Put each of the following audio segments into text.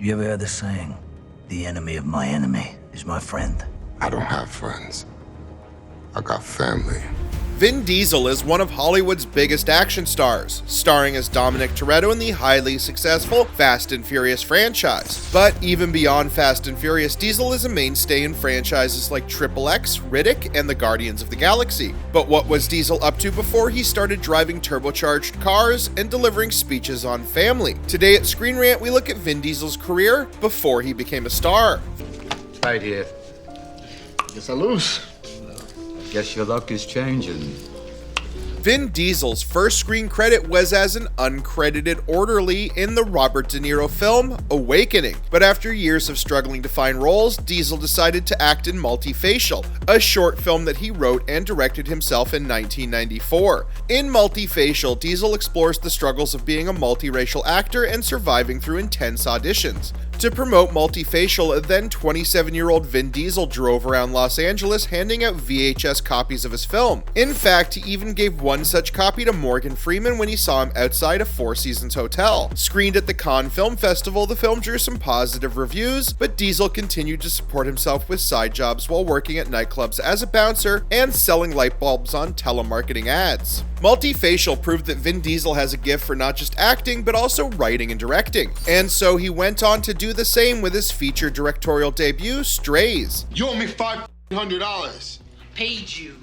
You ever heard the saying, the enemy of my enemy is my friend? I don't have friends. I got family. Vin Diesel is one of Hollywood's biggest action stars, starring as Dominic Toretto in the highly successful Fast and Furious franchise. But even beyond Fast and Furious, Diesel is a mainstay in franchises like XXX, Riddick, and the Guardians of the Galaxy. But what was Diesel up to before he started driving turbocharged cars and delivering speeches on family? Today at Screen Rant, we look at Vin Diesel's career before he became a star. Right here. Guess I lose. Guess your luck is changing. Vin Diesel's first screen credit was as an uncredited orderly in the Robert De Niro film Awakening. But after years of struggling to find roles, Diesel decided to act in Multifacial, a short film that he wrote and directed himself in 1994. In Multifacial, Diesel explores the struggles of being a multiracial actor and surviving through intense auditions. To promote Multifacial, a then 27-year-old Vin Diesel drove around Los Angeles handing out VHS copies of his film. In fact, he even gave one such copy to Morgan Freeman when he saw him outside a Four Seasons hotel. Screened at the Cannes Film Festival, the film drew some positive reviews, but Diesel continued to support himself with side jobs while working at nightclubs as a bouncer and selling light bulbs on telemarketing ads. Multifacial proved that Vin Diesel has a gift for not just acting, but also writing and directing. And so he went on to do the same with his feature directorial debut, Strays. You owe me $500. Paid you.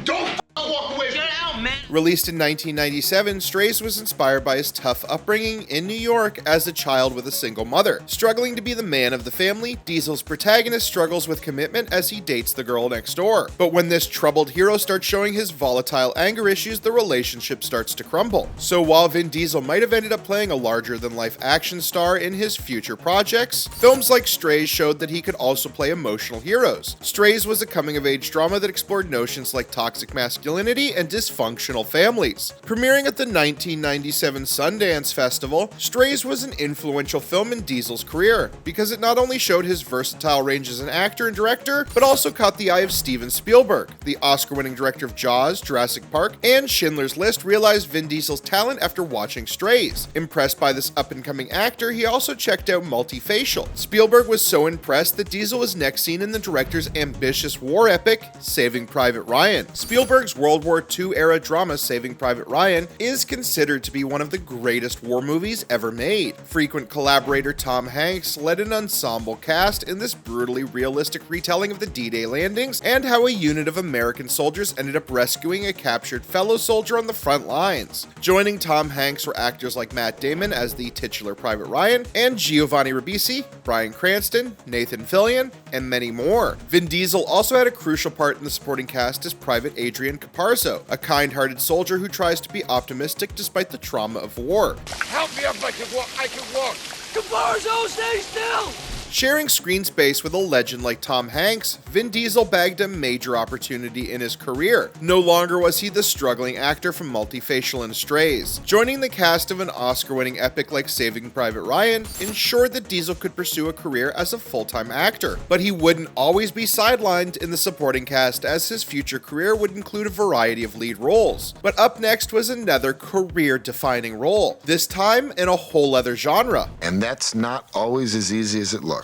Don't walk away. Get out, man. Released in 1997, Strays was inspired by his tough upbringing in New York as a child with a single mother. Struggling to be the man of the family, Diesel's protagonist struggles with commitment as he dates the girl next door. But when this troubled hero starts showing his volatile anger issues, the relationship starts to crumble. So while Vin Diesel might have ended up playing a larger-than-life action star in his future projects, films like Strays showed that he could also play emotional heroes. Strays was a coming-of-age drama that explored notions like toxic masculinity and dysfunctional families. Premiering at the 1997 Sundance Festival, Strays was an influential film in Diesel's career because it not only showed his versatile range as an actor and director, but also caught the eye of Steven Spielberg. The Oscar-winning director of Jaws, Jurassic Park, and Schindler's List realized Vin Diesel's talent after watching Strays. Impressed by this up-and-coming actor, he also checked out Multifacial. Spielberg was so impressed that Diesel was next seen in the director's ambitious war epic, Saving Private Ryan. Spielberg's World War II era drama Saving Private Ryan is considered to be one of the greatest war movies ever made. Frequent collaborator Tom Hanks led an ensemble cast in this brutally realistic retelling of the D-Day landings and how a unit of American soldiers ended up rescuing a captured fellow soldier on the front lines. Joining Tom Hanks were actors like Matt Damon as the titular Private Ryan and Giovanni Ribisi, Bryan Cranston, Nathan Fillion, and many more. Vin Diesel also had a crucial part in the supporting cast as Private Adrian Caparzo, a kind-hearted soldier who tries to be optimistic despite the trauma of war. Help me up, I can walk. Caparzo, stay still! Sharing screen space with a legend like Tom Hanks, Vin Diesel bagged a major opportunity in his career. No longer was he the struggling actor from Multifacial and Strays. Joining the cast of an Oscar-winning epic like Saving Private Ryan ensured that Diesel could pursue a career as a full-time actor. But he wouldn't always be sidelined in the supporting cast, as his future career would include a variety of lead roles. But up next was another career-defining role, this time in a whole other genre. And that's not always as easy as it looks.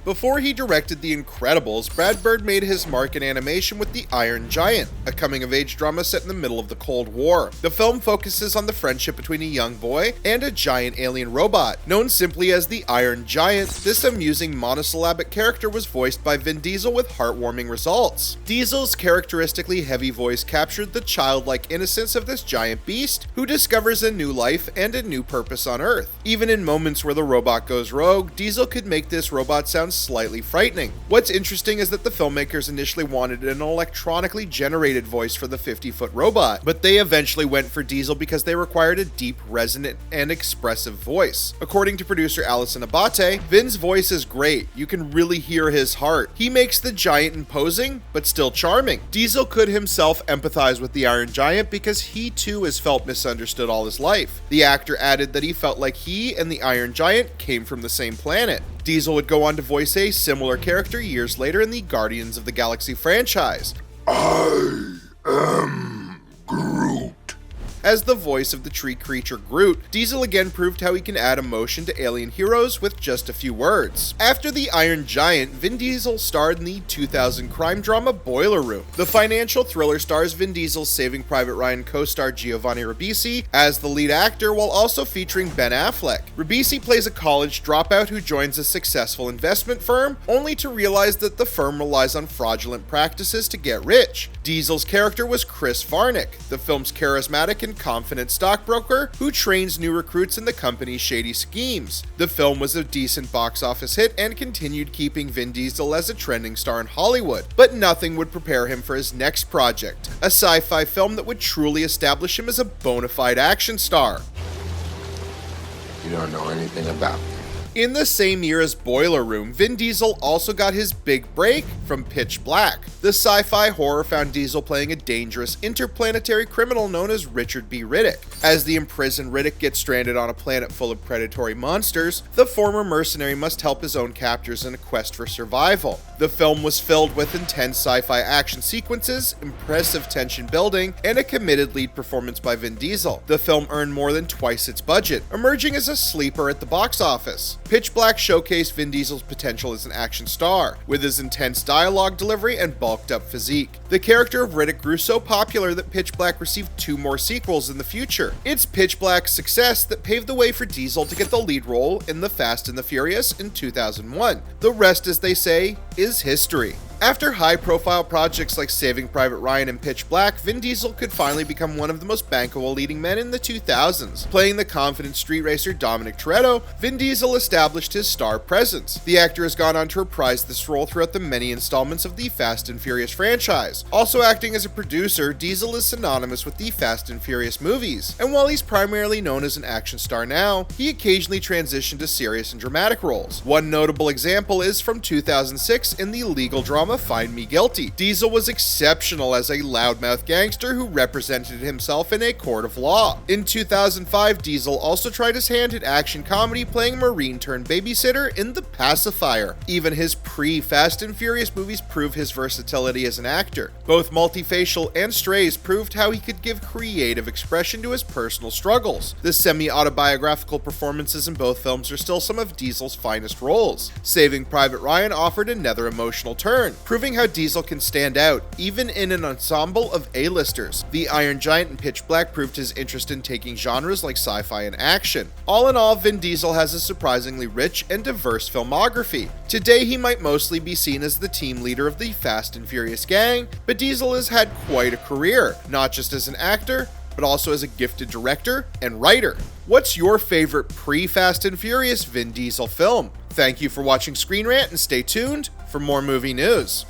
Before he directed The Incredibles, Brad Bird made his mark in animation with The Iron Giant, a coming-of-age drama set in the middle of the Cold War. The film focuses on the friendship between a young boy and a giant alien robot. Known simply as the Iron Giant, this amusing monosyllabic character was voiced by Vin Diesel with heartwarming results. Diesel's characteristically heavy voice captured the childlike innocence of this giant beast, who discovers a new life and a new purpose on Earth. Even in moments where the robot goes rogue, Diesel could make this robot sound slightly frightening. What's interesting is that the filmmakers initially wanted an electronically generated voice for the 50-foot robot, but they eventually went for Diesel because they required a deep, resonant, and expressive voice. According to producer Alison Abate, Vin's voice is great. You can really hear his heart. He makes the giant imposing, but still charming. Diesel could himself empathize with the Iron Giant because he too has felt misunderstood all his life. The actor added that he felt like he and the Iron Giant came from the same planet. Diesel would go on to voice a similar character years later in the Guardians of the Galaxy franchise. I am Groot. As the voice of the tree creature Groot, Diesel again proved how he can add emotion to alien heroes with just a few words. After the Iron Giant, Vin Diesel starred in the 2000 crime drama Boiler Room. The financial thriller stars Vin Diesel's Saving Private Ryan co-star Giovanni Ribisi as the lead actor, while also featuring Ben Affleck. Ribisi plays a college dropout who joins a successful investment firm, only to realize that the firm relies on fraudulent practices to get rich. Diesel's character was Chris Varnick, the film's charismatic and confident stockbroker who trains new recruits in the company's shady schemes. The film was a decent box office hit and continued keeping Vin Diesel as a trending star in Hollywood, but nothing would prepare him for his next project, a sci-fi film that would truly establish him as a bona fide action star. You don't know anything about me. In the same year as Boiler Room, Vin Diesel also got his big break from Pitch Black. The sci-fi horror found Diesel playing a dangerous interplanetary criminal known as Richard B. Riddick. As the imprisoned Riddick gets stranded on a planet full of predatory monsters, the former mercenary must help his own captors in a quest for survival. The film was filled with intense sci-fi action sequences, impressive tension building, and a committed lead performance by Vin Diesel. The film earned more than twice its budget, emerging as a sleeper at the box office. Pitch Black showcased Vin Diesel's potential as an action star, with his intense dialogue delivery and bulked up physique. The character of Riddick grew so popular that Pitch Black received 2 more sequels in the future. It's Pitch Black's success that paved the way for Diesel to get the lead role in The Fast and the Furious in 2001. The rest, as they say, is history. After high-profile projects like Saving Private Ryan and Pitch Black, Vin Diesel could finally become one of the most bankable leading men in the 2000s. Playing the confident street racer Dominic Toretto, Vin Diesel established his star presence. The actor has gone on to reprise this role throughout the many installments of the Fast and Furious franchise. Also acting as a producer, Diesel is synonymous with the Fast and Furious movies, and while he's primarily known as an action star now, he occasionally transitioned to serious and dramatic roles. One notable example is from 2006 in the legal drama Find Me Guilty. Diesel was exceptional as a loudmouth gangster who represented himself in a court of law. In 2005, Diesel also tried his hand at action comedy, playing a Marine-turned-babysitter in The Pacifier. Even his pre-Fast and Furious movies prove his versatility as an actor. Both Multifacial and Strays proved how he could give creative expression to his personal struggles. The semi-autobiographical performances in both films are still some of Diesel's finest roles. Saving Private Ryan offered another emotional turn, proving how Diesel can stand out, even in an ensemble of A-listers. The Iron Giant and Pitch Black proved his interest in taking genres like sci-fi and action. All in all, Vin Diesel has a surprisingly rich and diverse filmography. Today, he might mostly be seen as the team leader of the Fast and Furious gang, but Diesel has had quite a career, not just as an actor, but also as a gifted director and writer. What's your favorite pre-Fast and Furious Vin Diesel film? Thank you for watching Screen Rant, and stay tuned for more movie news.